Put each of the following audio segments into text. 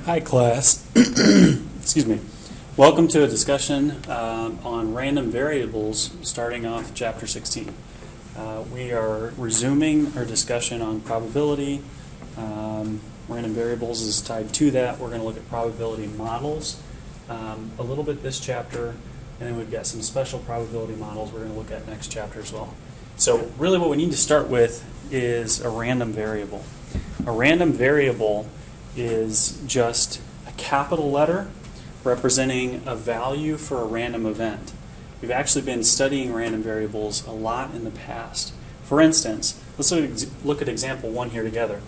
Hi class. Excuse me. Welcome to a discussion on random variables starting off chapter 16. We are resuming our discussion on probability. Random variables is tied to that. We're going to look at probability models a little bit this chapter, and then we've got some special probability models we're going to look at next chapter as well. So really what we need to start with is a random variable. A random variable is just a capital letter representing a value for a random event. We've actually been studying random variables a lot in the past. For instance, let's look at example 1 here together.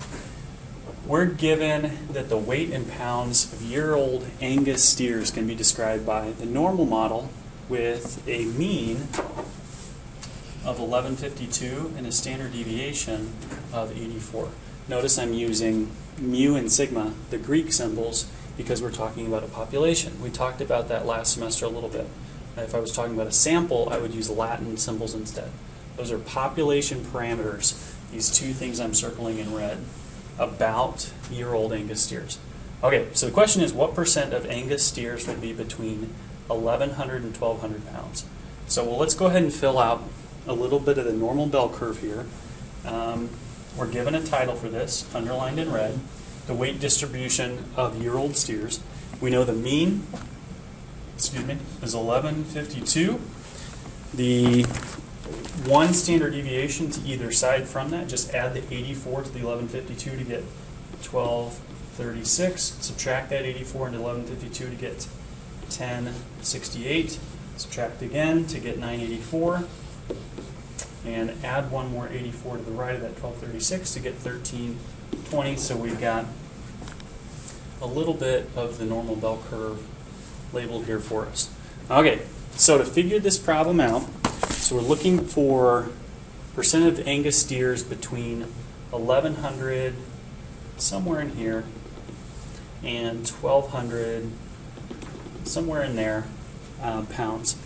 We're given that the weight in pounds of year-old Angus steers can be described by the normal model with a mean of 1152 and a standard deviation of 84. Notice I'm using mu and sigma, the Greek symbols, because we're talking about a population. We talked about that last semester a little bit. If I was talking about a sample, I would use Latin symbols instead. Those are population parameters, these two things I'm circling in red, about year-old Angus steers. Okay, so the question is, what percent of Angus steers would be between 1,100 and 1,200 pounds? So let's go ahead and fill out a little bit of the normal bell curve here. We're given a title for this, underlined in red, the weight distribution of year-old steers. We know the mean, is 1152. The one standard deviation to either side from that, just add the 84 to the 1152 to get 1236. Subtract that 84 into 1152 to get 1068. Subtract again to get 984. And add one more 84 to the right of that 1236 to get 1320. So we've got a little bit of the normal bell curve labeled here for us. Okay, so to figure this problem out, so we're looking for percent of Angus steers between 1,100, somewhere in here, and 1,200, somewhere in there, pounds.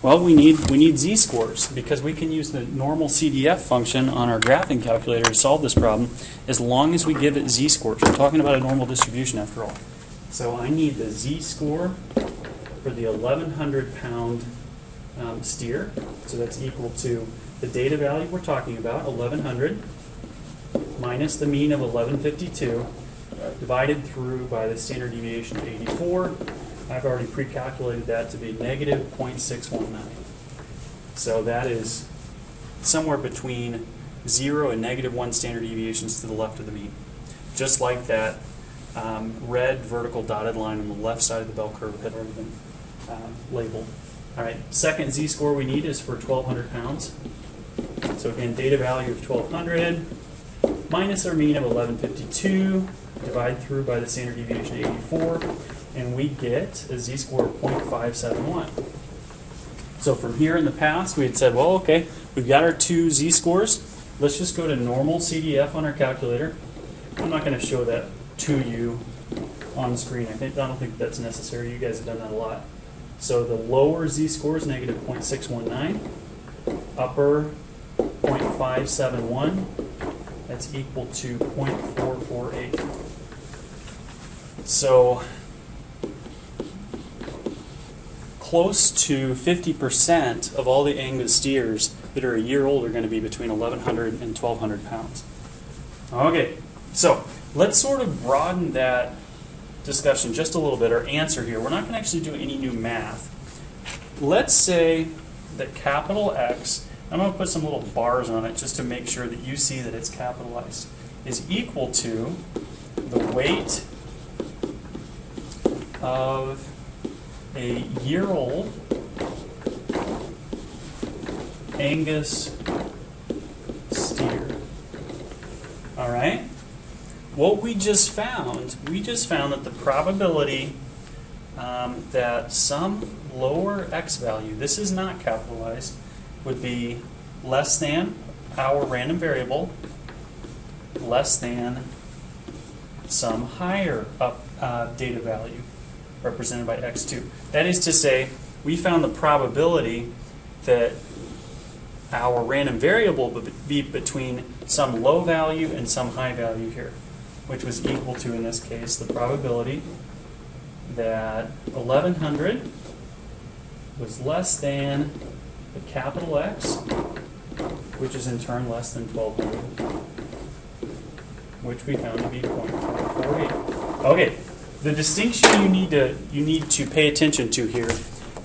Well, we need z-scores because we can use the normal CDF function on our graphing calculator to solve this problem as long as we give it z-scores. We're talking about a normal distribution after all. So I need the z-score for the 1,100 pound steer. So that's equal to the data value we're talking about, 1,100, minus the mean of 1152, divided through by the standard deviation of 84. I've already pre-calculated that to be negative 0.619. So that is somewhere between 0 and negative 1 standard deviations to the left of the mean. Just like that red vertical dotted line on the left side of the bell curve had already been labeled. All right, second z-score we need is for 1,200 pounds. So again, data value of 1,200 minus our mean of 1152, divide through by the standard deviation of 84. And we get a z-score of 0.571. So from here in the past, we had said, well, okay, we've got our two z-scores. Let's just go to normal CDF on our calculator. I'm not going to show that to you on screen. I don't think that's necessary. You guys have done that a lot. So the lower z-score is negative 0.619, upper 0.571. That's equal to 0.448. So close to 50% of all the Angus steers that are a year old are going to be between 1,100 and 1,200 pounds. Okay, so let's sort of broaden that discussion just a little bit, or answer here. We're not going to actually do any new math. Let's say that capital X, I'm going to put some little bars on it just to make sure that you see that it's capitalized, is equal to the weight of a year-old Angus steer. All right? What we just found that the probability that some lower x value, this is not capitalized, would be less than our random variable, less than some higher data value, represented by x2. That is to say, we found the probability that our random variable would be between some low value and some high value here. which was equal to, in this case, the probability that 1100 was less than the capital X, which is in turn less than 1200, which we found to be 0.448. Okay, the distinction you need to pay attention to here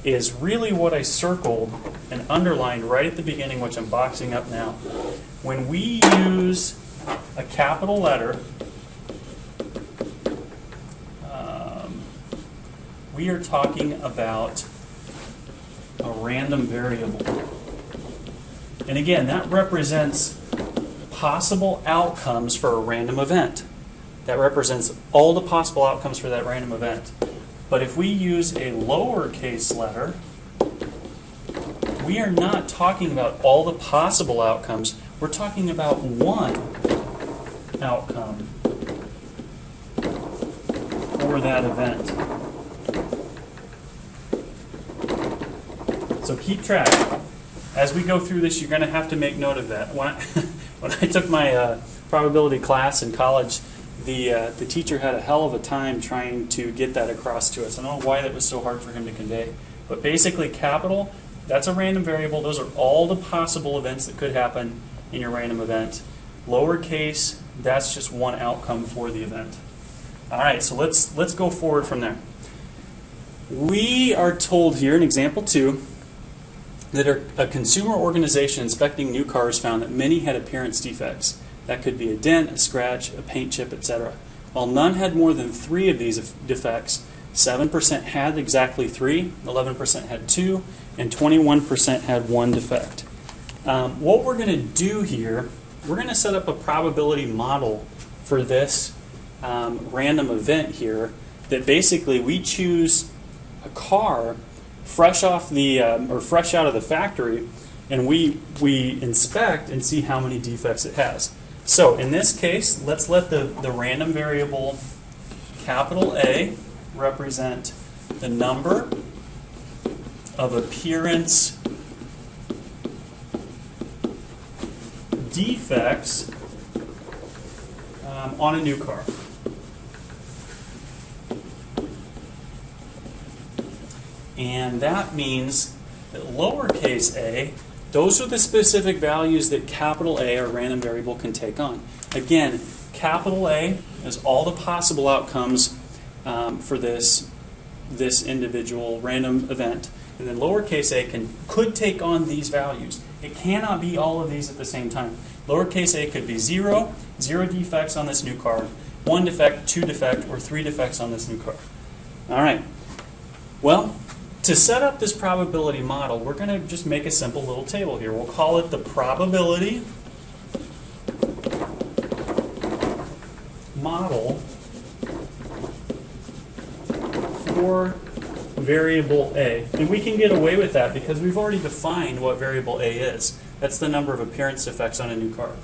is really what I circled and underlined right at the beginning, which I'm boxing up now. When we use a capital letter, we are talking about a random variable. And again, that represents possible outcomes for a random event. That represents all the possible outcomes for that random event. But if we use a lowercase letter, we are not talking about all the possible outcomes. We're talking about one outcome for that event. So keep track. As we go through this, you're going to have to make note of that. When I took my probability class in college, the teacher had a hell of a time trying to get that across to us. I don't know why that was so hard for him to convey. But basically, capital, that's a random variable. Those are all the possible events that could happen in your random event. Lowercase, that's just one outcome for the event. All right, so let's go forward from there. We are told here in example 2 that a consumer organization inspecting new cars found that many had appearance defects. That could be a dent, a scratch, a paint chip, etc. While none had more than 3 of these defects, 7% had exactly 3, 11% had 2, and 21% had 1 defect. What we're going to do here, we're going to set up a probability model for this random event here, that basically we choose a car fresh off the or fresh out of the factory, and we inspect and see how many defects it has. So in this case, let's let the random variable capital A represent the number of appearance defects on a new car. And that means that lowercase a, those are the specific values that capital A, or random variable, can take on. Again, capital A is all the possible outcomes for this individual random event. And then lowercase a could take on these values. It cannot be all of these at the same time. Lowercase a could be 0 defects on this new car, 1 defect, 2 defect, or 3 defects on this new car. All right. Well, to set up this probability model, we're going to just make a simple little table here. We'll call it the probability model for variable A. And we can get away with that because we've already defined what variable A is. That's the number of appearance defects on a new car.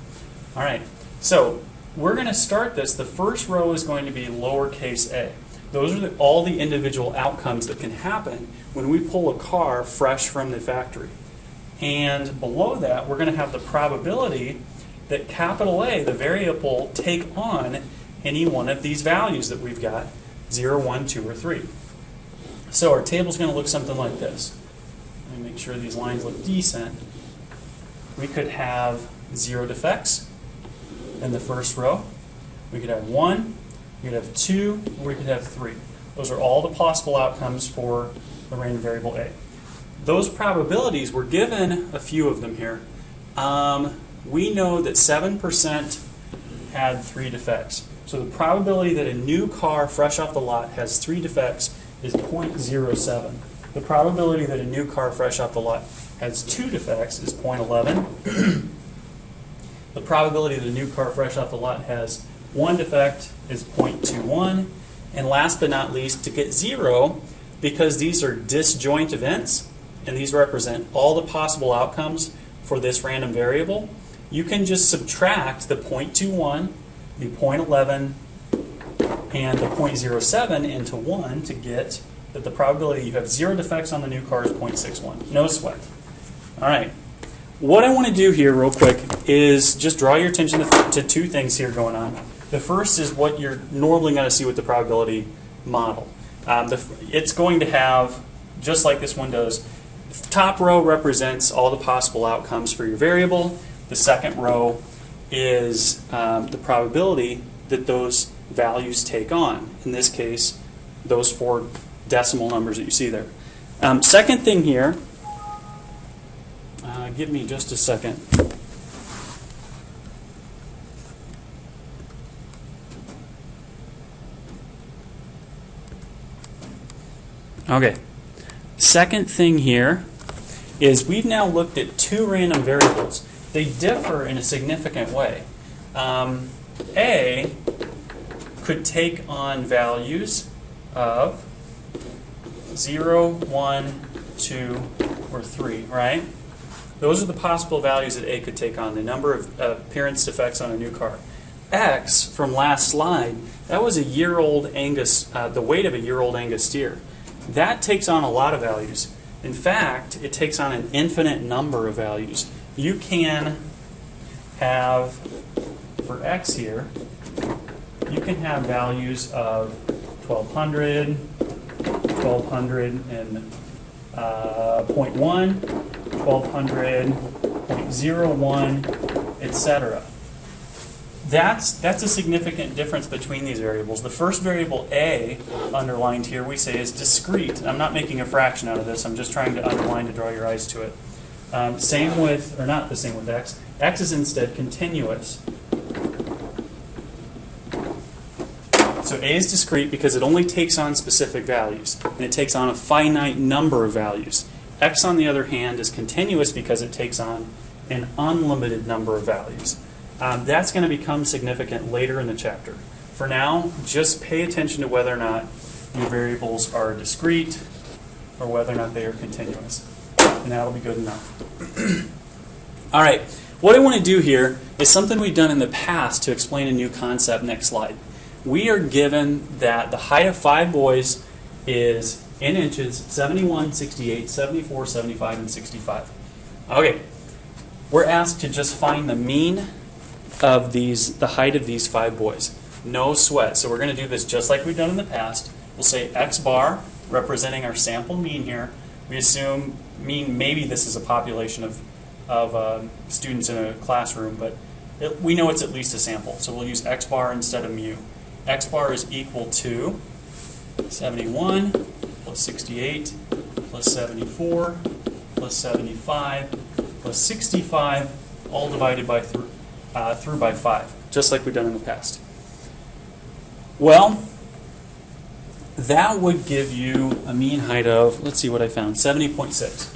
All right, so we're going to start this. The first row is going to be lowercase a. Those are all the individual outcomes that can happen when we pull a car fresh from the factory. And below that, we're going to have the probability that capital A, the variable, take on any one of these values that we've got, 0, 1, 2, or 3. So our table's going to look something like this. Let me make sure these lines look decent. We could have 0 defects in the first row. We could have 1, we could have 2, or we could have 3. Those are all the possible outcomes for the random variable A. Those probabilities, we're given a few of them here. We know that 7% had 3 defects. So the probability that a new car fresh off the lot has 3 defects is 0.07. The probability that a new car fresh off the lot has 2 defects is 0.11. The probability that a new car fresh off the lot has 1 defect is 0.21. And last but not least, to get 0, because these are disjoint events, and these represent all the possible outcomes for this random variable, you can just subtract the 0.21, the 0.11, and the 0.07 into 1 to get that the probability you have 0 defects on the new car is 0.61. No sweat. All right. What I want to do here real quick is just draw your attention to 2 things here going on. The first is what you're normally going to see with the probability model. It's going to have, just like this one does, the top row represents all the possible outcomes for your variable. The second row is the probability that those values take on. In this case, those 4 decimal numbers that you see there. Second thing here, give me just a second. Okay. Second thing here is we've now looked at 2 random variables. They differ in a significant way. A could take on values of 0, 1, 2, or 3, right? Those are the possible values that A could take on, the number of appearance defects on a new car. X, from last slide, that was a year-old Angus, the weight of a year-old Angus steer. That takes on a lot of values. In fact, it takes on an infinite number of values. You can have, for X here, you can have values of 1200, 1200 and 0.1, 1200, 0.01, etc. That's a significant difference between these variables. The first variable A, underlined here, we say is discrete. I'm not making a fraction out of this. I'm just trying to underline to draw your eyes to it. Same with, or not the same with X. X is instead continuous. So A is discrete because it only takes on specific values, and it takes on a finite number of values. X, on the other hand, is continuous because it takes on an unlimited number of values. That's going to become significant later in the chapter. For now, just pay attention to whether or not your variables are discrete or whether or not they are continuous. And that'll be good enough. All right, what I want to do here is something we've done in the past to explain a new concept. Next slide. We are given that the height of 5 boys is, in inches, 71, 68, 74, 75, and 65. Okay, we're asked to just find the mean of the height of these 5 boys. No sweat. So we're going to do this just like we've done in the past. We'll say X bar, representing our sample mean here. We assume maybe this is a population of students in a classroom, but we know it's at least a sample. So we'll use X bar instead of mu. X bar is equal to 71 plus 68 plus 74 plus 75 plus 65, all divided by through by 5, just like we've done in the past. Well, that would give you a mean height of, let's see what I found, 70.6.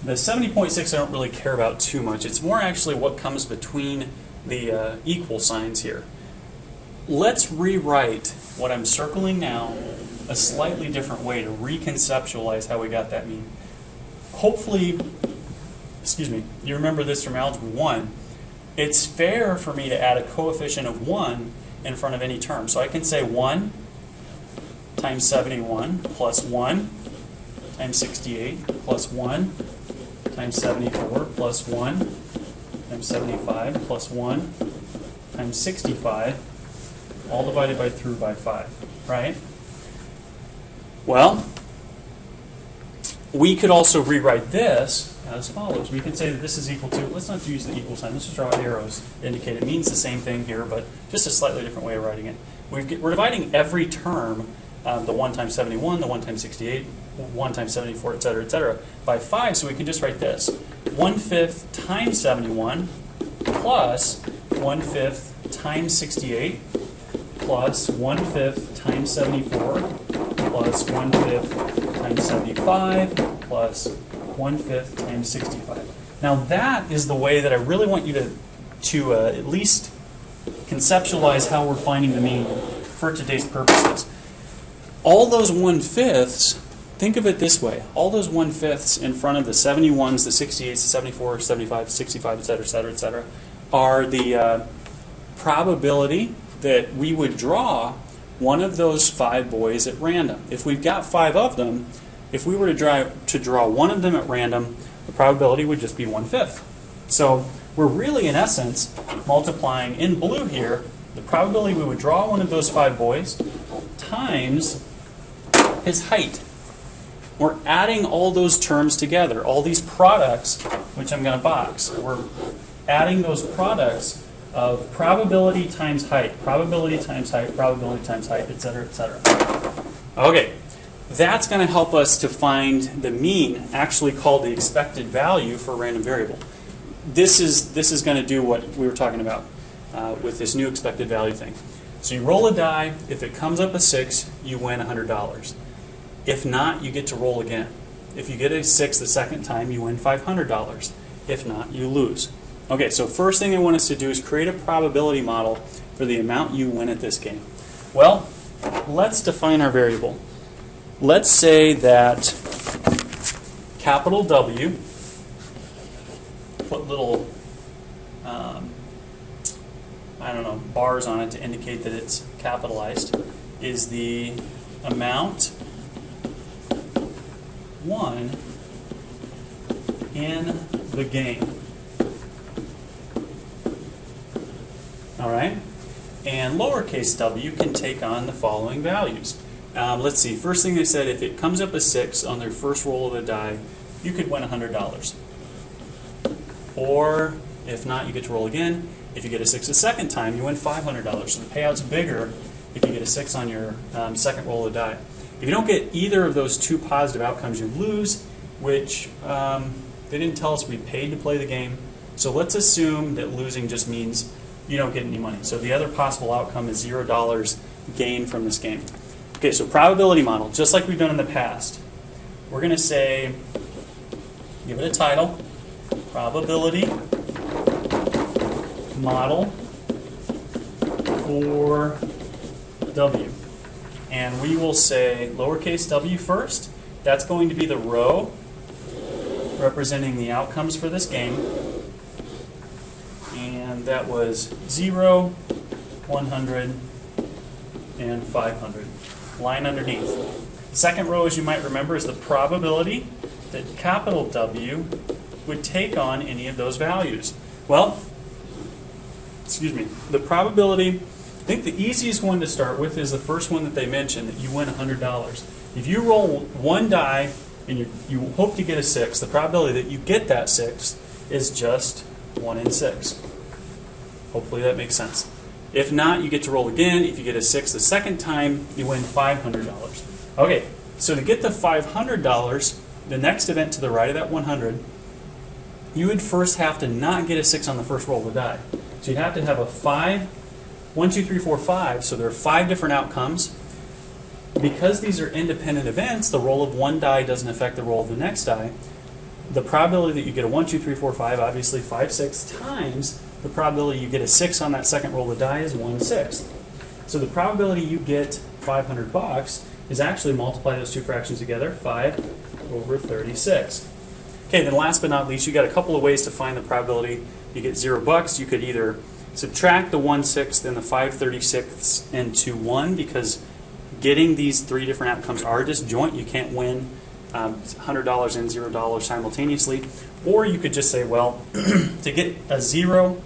The 70.6 I don't really care about too much. It's more actually what comes between the equal signs here. Let's rewrite what I'm circling now a slightly different way to reconceptualize how we got that mean. Hopefully, you remember this from Algebra 1. It's fair for me to add a coefficient of 1 in front of any term. So I can say 1 times 71 plus 1 times 68 plus 1 times 74 plus 1 times 75 plus 1 times 65, all divided by through by 5, right? Well, we could also rewrite this as follows. We can say that this is equal to, let's not use the equal sign, let's just draw arrows to indicate it means the same thing here, but just a slightly different way of writing it. We're dividing every term, the 1 times 71, the 1 times 68, 1 times 74, etc., by 5, so we can just write this. 1/5 times 71 plus 1/5 times 68 plus 1/5 times 74 plus 1/5 times 75 plus 1/5 times 65. Now that is the way that I really want you to at least conceptualize how we're finding the mean for today's purposes. All those 1/5s, think of it this way. All those 1/5s in front of the 71s, the 68s, the 74, 75, 65, etc., are the probability that we would draw one of those 5 boys at random. If we've got 5 of them, if we were to draw one of them at random, the probability would just be 1/5. So we're really, in essence, multiplying in blue here the probability we would draw one of those 5 boys times his height. We're adding all those terms together, all these products, which I'm going to box. We're adding those products of probability times height, probability times height, probability times height, et cetera, et cetera. Okay, that's going to help us to find the mean, actually called the expected value for a random variable. This is going to do what we were talking about with this new expected value thing. So you roll a die. If it comes up a 6, you win $100. If not, you get to roll again. If you get a 6 the second time, you win $500. If not, you lose. Okay, so first thing I want us to do is create a probability model for the amount you win at this game. Well, let's define our variable. Let's say that capital W, put little, I don't know, bars on it to indicate that it's capitalized, is the amount won in the game. All right? And lowercase w can take on the following values. Let's see. First thing they said, if it comes up a 6 on their first roll of the die, you could win $100. Or, if not, you get to roll again. If you get a 6 a second time, you win $500. So the payout's bigger if you get a 6 on your second roll of the die. If you don't get either of those 2 positive outcomes, you lose, which they didn't tell us we paid to play the game. So let's assume that losing just means you don't get any money. So the other possible outcome is $0 gain from this game. Okay, so probability model, just like we've done in the past. We're going to say, give it a title, probability model for W. And we will say lowercase w first. That's going to be the row representing the outcomes for this game. And that was 0, 100, and 500. Line underneath. The second row, as you might remember, is the probability that capital W would take on any of those values. Well, excuse me, the probability, I think the easiest one to start with is the first one that they mentioned, that you win $100. If you roll one die and you hope to get a 6, the probability that you get that 6 is just 1 in 6. Hopefully that makes sense. If not, you get to roll again. If you get a 6 the second time, you win $500. Okay, so to get the $500, the next event to the right of that 100, you would first have to not get a 6 on the first roll of the die. So you'd have to have a 5, 1, 2, 3, 4, 5. So there are 5 different outcomes. Because these are independent events, the roll of one die doesn't affect the roll of the next die. The probability that you get a 1, 2, 3, 4, 5, obviously 5, 6 times the probability you get a 6 on that second roll of the die is 1/6. So the probability you get $500 is actually multiply those two fractions together, 5 over 36. Okay, then last but not least, you got a couple of ways to find the probability you get $0. You could either subtract the 1/6 and the 5/36 into 1, because getting these 3 different outcomes are disjoint. You can't win $100 and $0 simultaneously. Or you could just say, well, to get a 0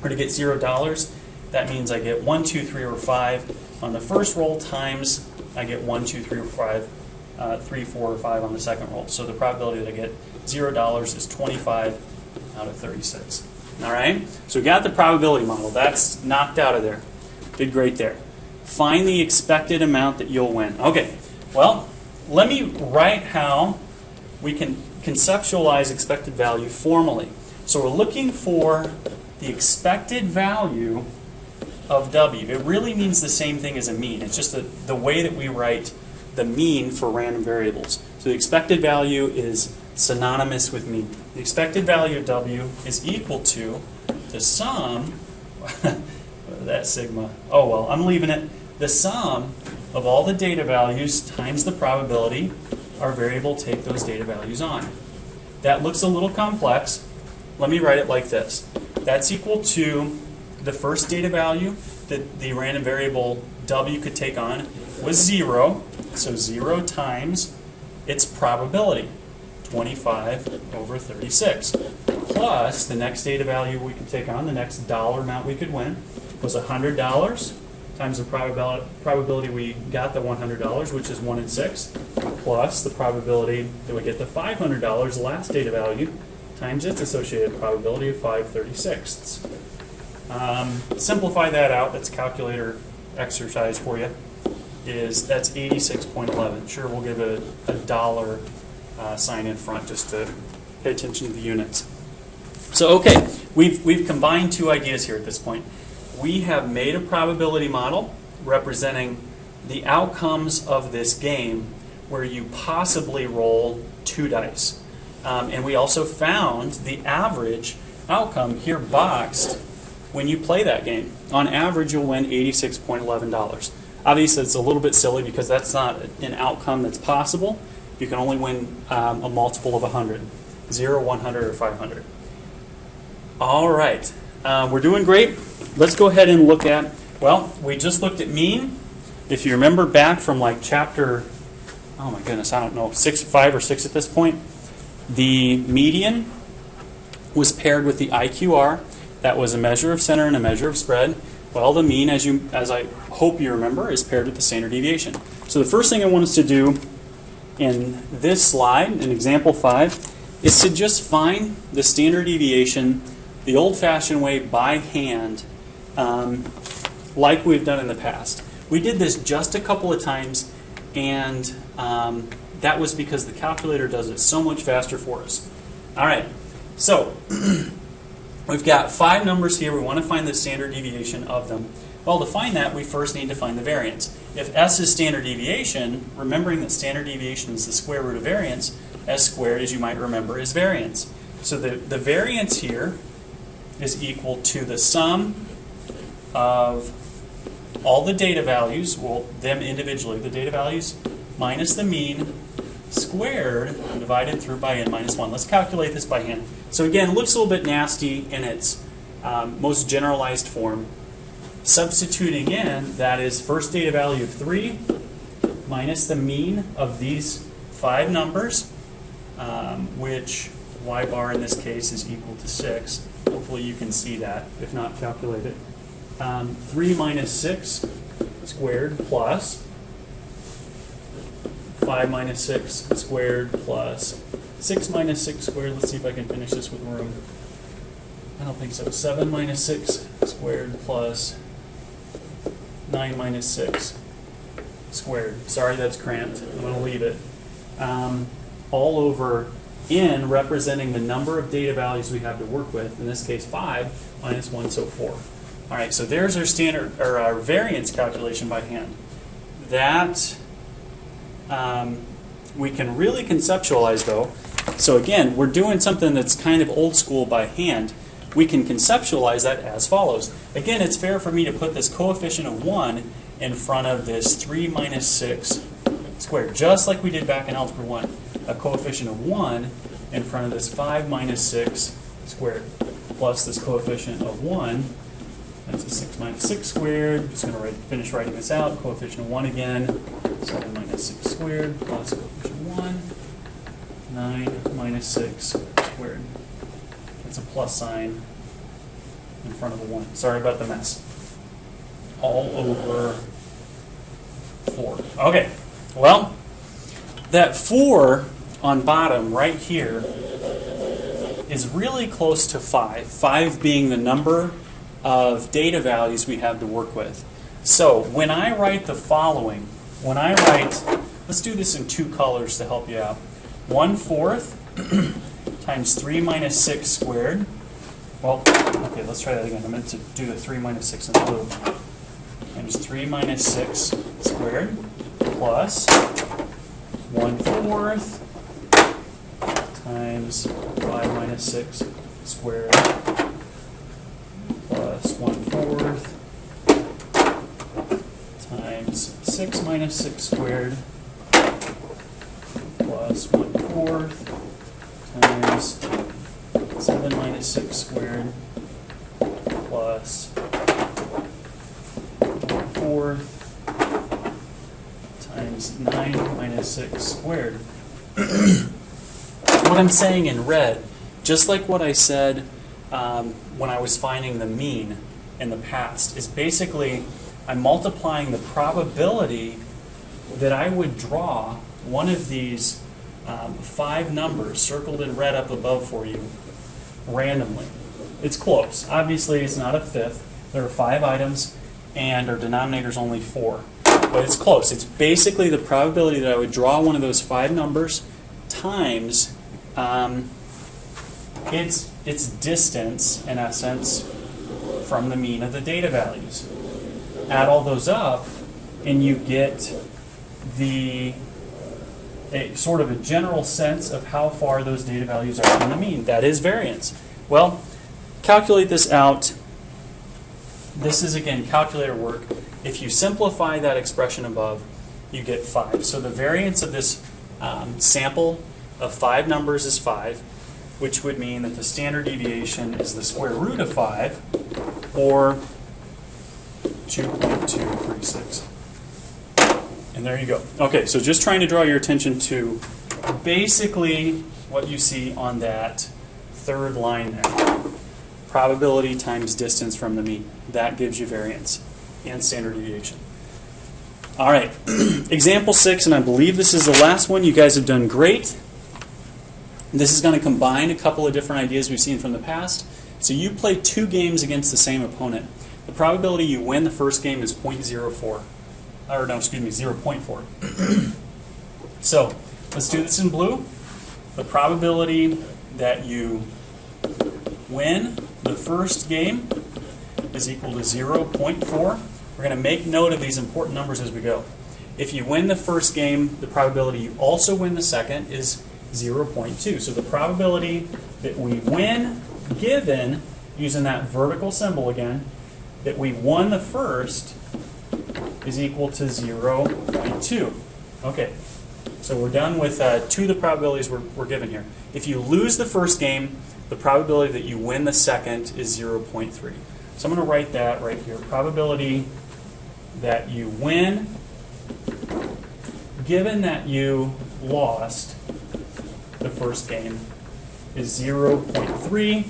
or to get $0, that means I get 1, 2, 3, or 5 on the first roll times I get 1, 2, 3, or 5, 3, 4, or 5 on the second roll. So the probability that I get $0 is 25 out of 36. All right? So we got the probability model. That's knocked out of there. Did great there. Find the expected amount that you'll win. Okay, well, let me write how we can conceptualize expected value formally. So we're looking for the expected value of W. It really means the same thing as a mean. It's just the way that we write the mean for random variables. So the expected value is synonymous with mean. The expected value of W is equal to the sum, that sigma, oh well, I'm leaving it, the sum of all the data values times the probability our variable take those data values on. That looks a little complex. Let me write it like this. That's equal to the first data value that the random variable W could take on was 0. So 0 times its probability, 25 over 36. plus the next data value we could take on, the next dollar amount we could win, was $100 times the probability we got the $100, which is 1 in 6, plus the probability that we get the $500 last data value times its associated probability of 5/36. Simplify that out. That's a calculator exercise for you. That's 86.11. Sure, we'll give a dollar sign in front just to pay attention to the units. So, okay, we've combined two ideas here at this point. We have made a probability model representing the outcomes of this game where you possibly roll 2 dice. And we also found the average outcome here boxed when you play that game. On average, you'll win $86.11. Obviously, it's a little bit silly because that's not an outcome that's possible. You can only win a multiple of 100, 0, 100, or 500. All right, we're doing great. Let's go ahead and look at, well, we just looked at mean. If you remember back from like chapter, oh my goodness, I don't know, 5 or 6 at this point, the median was paired with the IQR. That was a measure of center and a measure of spread. Well, the mean, as I hope you remember, is paired with the standard deviation. So the first thing I want us to do in this slide, in example 5, is to just find the standard deviation the old-fashioned way by hand, like we've done in the past. We did this just a couple of times, and that was because the calculator does it so much faster for us. All right, so we've got 5 numbers here. We want to find the standard deviation of them. Well, to find that, we first need to find the variance. If S is standard deviation, remembering that standard deviation is the square root of variance, S squared, as you might remember, is variance. So the variance here is equal to the sum of all the data values, well, them individually, the data values, minus the mean squared divided through by n minus 1. Let's calculate this by hand. So again, it looks a little bit nasty in its most generalized form. Substituting in, that is first data value of 3 minus the mean of these 5 numbers, which y bar in this case is equal to 6. Hopefully you can see that. If not, calculate it. 3 minus 6 squared plus 5 minus 6 squared plus 6 minus 6 squared. Let's see if I can finish this with room. I don't think so. 7 minus 6 squared plus 9 minus 6 squared. Sorry, that's cramped. I'm going to leave it. All over n, representing the number of data values we have to work with. In this case, 5 minus 1, so 4. All right, so there's our standard or our variance calculation by hand. That we can really conceptualize, though. So again, we're doing something that's kind of old school by hand. We can conceptualize that as follows. Again, it's fair for me to put this coefficient of 1 in front of this 3 minus 6 squared, just like we did back in Algebra 1. A coefficient of 1 in front of this 5 minus 6 squared, plus this coefficient of 1. That's a 6 minus 6 squared. I'm just going to finish writing this out. Coefficient of 1 again. 7 minus 6 squared plus coefficient of 1. 9 minus 6 squared. It's a plus sign in front of the 1. Sorry about the mess. All over 4. Okay, well, that 4 on bottom right here is really close to 5. 5 being the number of data values we have to work with. So when I write the following, let's do this in 2 colors to help you out. 1/4 times 3 minus 6 squared. Well, okay, let's try that again. I meant to do the 3 minus 6 in blue. Times 3 minus 6 squared plus 1/4 times 5 minus 6 squared plus 1/4 times 6 minus 6 squared plus 1/4 times 7 minus 6 squared plus 1/4 times 9 minus 6 squared. What I'm saying in red just like what I said when I was finding the mean in the past, is basically I'm multiplying the probability that I would draw one of these 5 numbers circled in red up above for you randomly. It's close. Obviously, it's not a fifth. There are 5 items, and our denominator is only 4. But it's close. It's basically the probability that I would draw one of those 5 numbers times its distance, in essence, from the mean of the data values. Add all those up, and you get sort of a general sense of how far those data values are from the mean. That is variance. Well, calculate this out. This is, again, calculator work. If you simplify that expression above, you get 5. So the variance of this sample of 5 numbers is 5, which would mean that the standard deviation is the square root of 5, or 2.236. And there you go. Okay, so just trying to draw your attention to basically what you see on that third line there. Probability times distance from the mean. That gives you variance and standard deviation. All right, example 6, and I believe this is the last one. You guys have done great. This is going to combine a couple of different ideas we've seen from the past. So you play 2 games against the same opponent. The probability you win the first game is 0.04. Or no, excuse me, 0.4. So let's do this in blue. The probability that you win the first game is equal to 0.4. We're going to make note of these important numbers as we go. If you win the first game, the probability you also win the second is 0.2. So the probability that we win, given, using that vertical symbol again, that we won the first is equal to 0.2. Okay, so we're done with 2 of the probabilities we're given here. If you lose the first game, the probability that you win the second is 0.3. So I'm going to write that right here. Probability that you win, given that you lost the first game, is 0.3.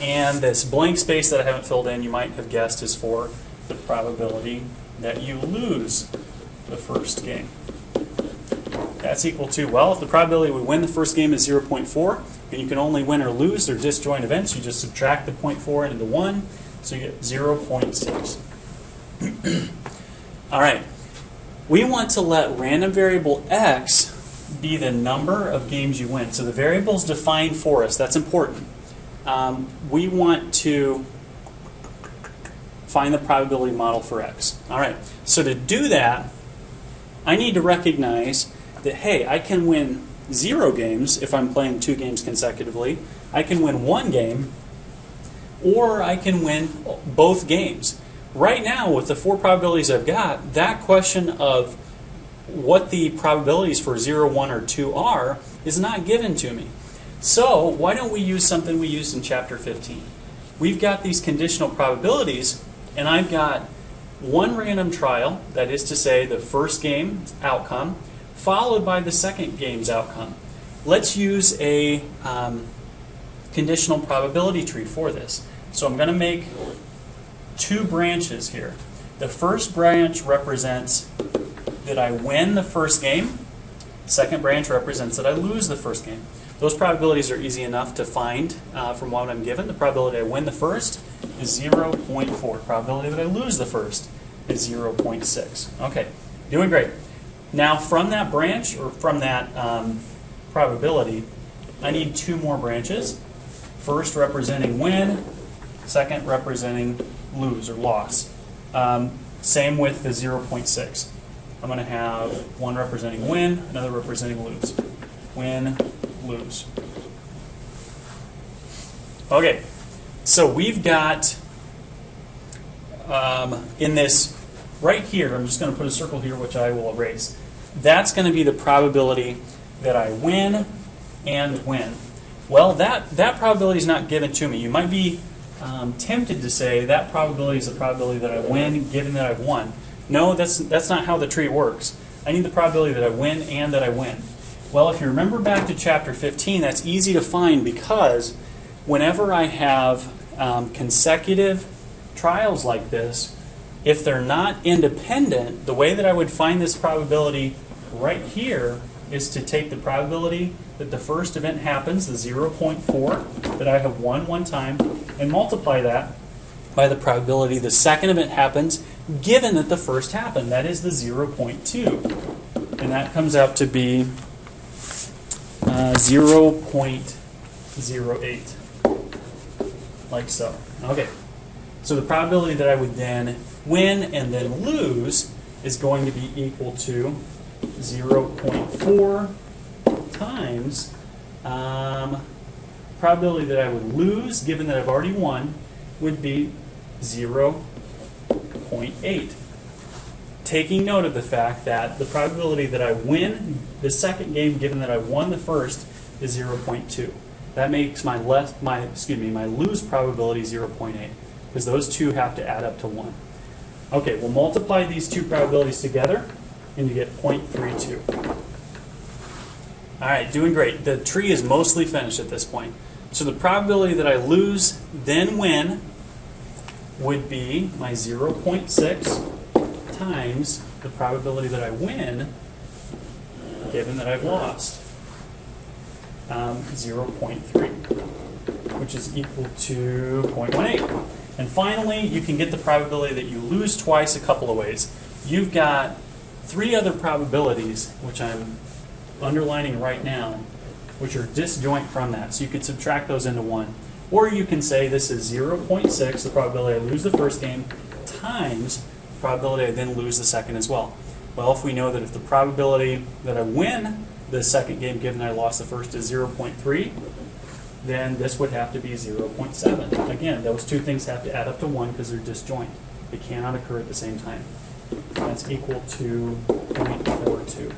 And this blank space that I haven't filled in, you might have guessed, is for the probability that you lose the first game. That's equal to, well, if the probability we win the first game is 0.4, and you can only win or lose their disjoint events, you just subtract the 0.4 into the 1, so you get 0.6. All right. We want to let random variable x be the number of games you win. So the variable is defined for us. That's important. We want to find the probability model for x. All right, so to do that, I need to recognize that, hey, I can win 0 games if I'm playing 2 games consecutively. I can win 1 game, or I can win both games. Right now, with the 4 probabilities I've got, that question of what the probabilities for 0, 1, or 2 are is not given to me. So why don't we use something we used in Chapter 15? We've got these conditional probabilities, and I've got 1 random trial, that is to say the first game's outcome, followed by the second game's outcome. Let's use a conditional probability tree for this. So I'm going to make 2 branches here. The first branch represents that I win the first game. Second branch represents that I lose the first game. Those probabilities are easy enough to find from what I'm given. The probability I win the first is 0.4. Probability that I lose the first is 0.6. Okay, doing great. Now from that branch, or from that probability, I need 2 more branches. First representing win, second representing lose or loss. Same with the 0.6. I'm going to have one representing win, another representing lose. Win, lose. Okay, so we've got in this right here, I'm just going to put a circle here which I will erase. That's going to be the probability that I win and win. Well, that probability is not given to me. You might be tempted to say that probability is the probability that I win given that I've won. No, that's not how the tree works. I need the probability that I win and that I win. Well, if you remember back to chapter 15, that's easy to find because whenever I have consecutive trials like this, if they're not independent, the way that I would find this probability right here is to take the probability that the first event happens, the 0.4 that I have won one time, and multiply that by the probability the second event happens, given that the first happened. That is the 0.2. And that comes out to be 0.08, like so. Okay, so the probability that I would then win and then lose is going to be equal to 0.4 times probability that I would lose, given that I've already won, would be 0.8. Taking note of the fact that the probability that I win the second game, given that I won the first, is 0.2. That makes my lose probability 0.8, because those two have to add up to 1. Okay, we'll multiply these two probabilities together, and you get 0.32. All right, doing great. The tree is mostly finished at this point. So the probability that I lose, then win, would be my 0.6 times the probability that I win, given that I've lost, 0.3, which is equal to 0.18. And finally, you can get the probability that you lose twice a couple of ways. You've got 3 other probabilities, which I'm underlining right now, which are disjoint from that. So you could subtract those into 1. Or you can say this is 0.6, the probability I lose the first game, times the probability I then lose the second as well. Well, if we know that if the probability that I win the second game, given I lost the first, is 0.3, then this would have to be 0.7. Again, those two things have to add up to 1 because they're disjoint. They cannot occur at the same time. That's equal to 0.42.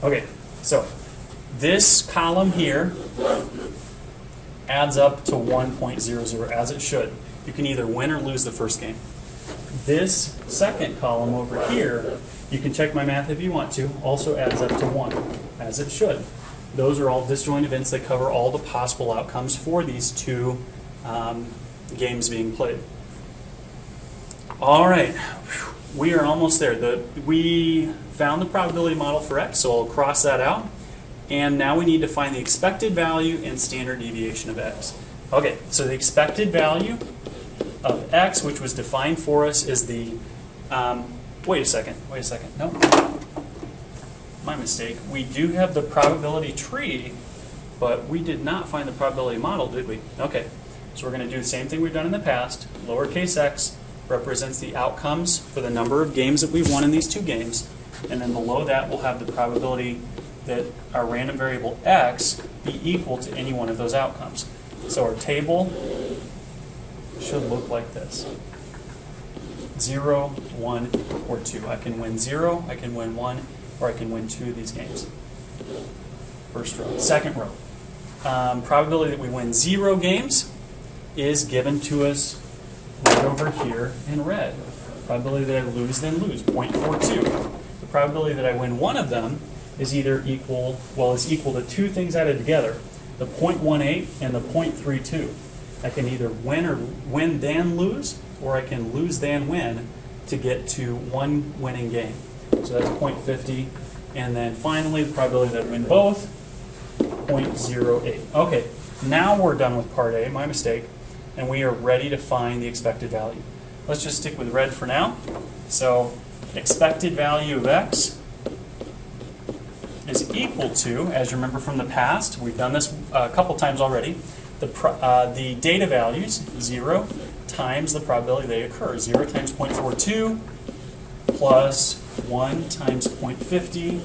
Okay, so this column here adds up to 1.00, as it should. You can either win or lose the first game. This second column over here, you can check my math if you want to, also adds up to 1, as it should. Those are all disjoint events that cover all the possible outcomes for these two games being played. All right, we are almost there. We found the probability model for x, so I'll cross that out. And now we need to find the expected value and standard deviation of x. Okay, so the expected value of x, which was defined for us, is the, wait a second, no, my mistake. We do have the probability tree, but we did not find the probability model, did we? Okay, so we're going to do the same thing we've done in the past. Lowercase x represents the outcomes for the number of games that we've won in these two games, and then below that we'll have the probability that our random variable x be equal to any one of those outcomes. So our table should look like this. 0, 1, or 2. I can win 0, I can win 1, or I can win 2 of these games. First row. Second row. Probability that we win 0 games is given to us right over here in red. Probability that I lose, then lose, 0.42. The probability that I win one of them is either equal, well, is equal to 2 things added together, the 0.18 and the 0.32. I can either win then lose, or I can lose then win to get to 1 winning game. So that's 0.50. And then finally, the probability that I win both, 0.08. Okay, now we're done with part A, my mistake, and we are ready to find the expected value. Let's just stick with red for now. So expected value of x is equal to, as you remember from the past, we've done this a couple times already, the data values, 0 times the probability they occur. 0 times 0.42 plus 1 times 0.50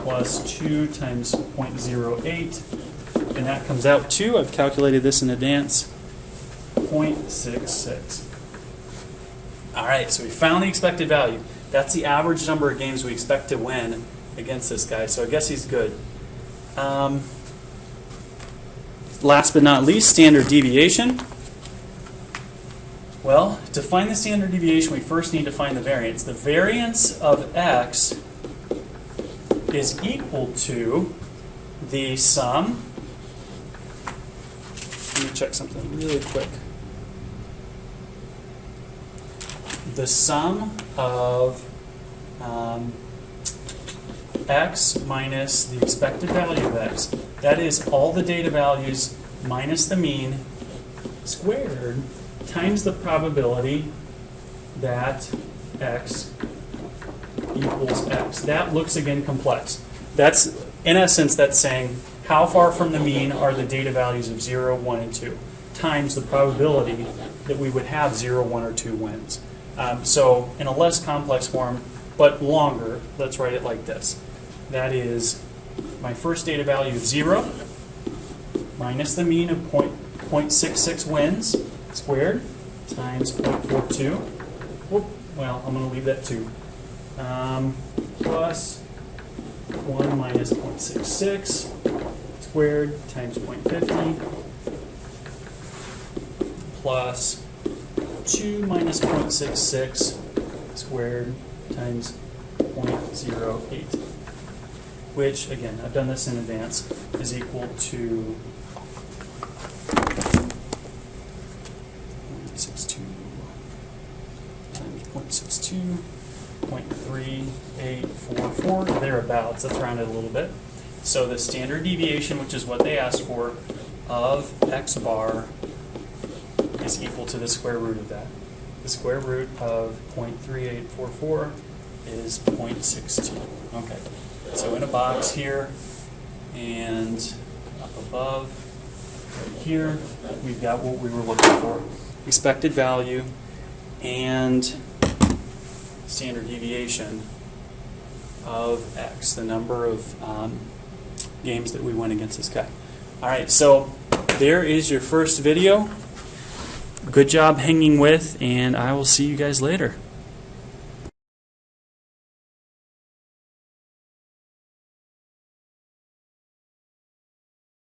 plus 2 times 0.08. And that comes out to, I've calculated this in advance, 0.66. All right, so we found the expected value. That's the average number of games we expect to win against this guy, so I guess he's good. Last but not least, standard deviation. Well, to find the standard deviation, we first need to find the variance. The variance of x is equal to the sum, let me check something really quick. The sum of x minus the expected value of x, that is all the data values minus the mean squared times the probability that x equals x. That looks again complex. That's, in essence, that's saying how far from the mean are the data values of 0, 1, and 2 times the probability that we would have 0, 1, or 2 wins. So in a less complex form, but longer, let's write it like this. That is my first data value of 0 minus the mean of 0.66 wins squared times 0.42. Whoop, well, I'm going to leave that 2. Plus 1 minus 0.66 squared times 0.50 plus 2 minus 0.66 squared times 0.08, which, again, I've done this in advance, is equal to 0.62 times 0.62, 0.3844, thereabouts. Let's round it a little bit. So the standard deviation, which is what they asked for, of x bar is equal to the square root of that. The square root of 0.3844 is 0.62. Okay, so in a box here and up above, right here, we've got what we were looking for. Expected value and standard deviation of x, the number of games that we win against this guy. All right, so there is your first video. Good job hanging with, and I will see you guys later.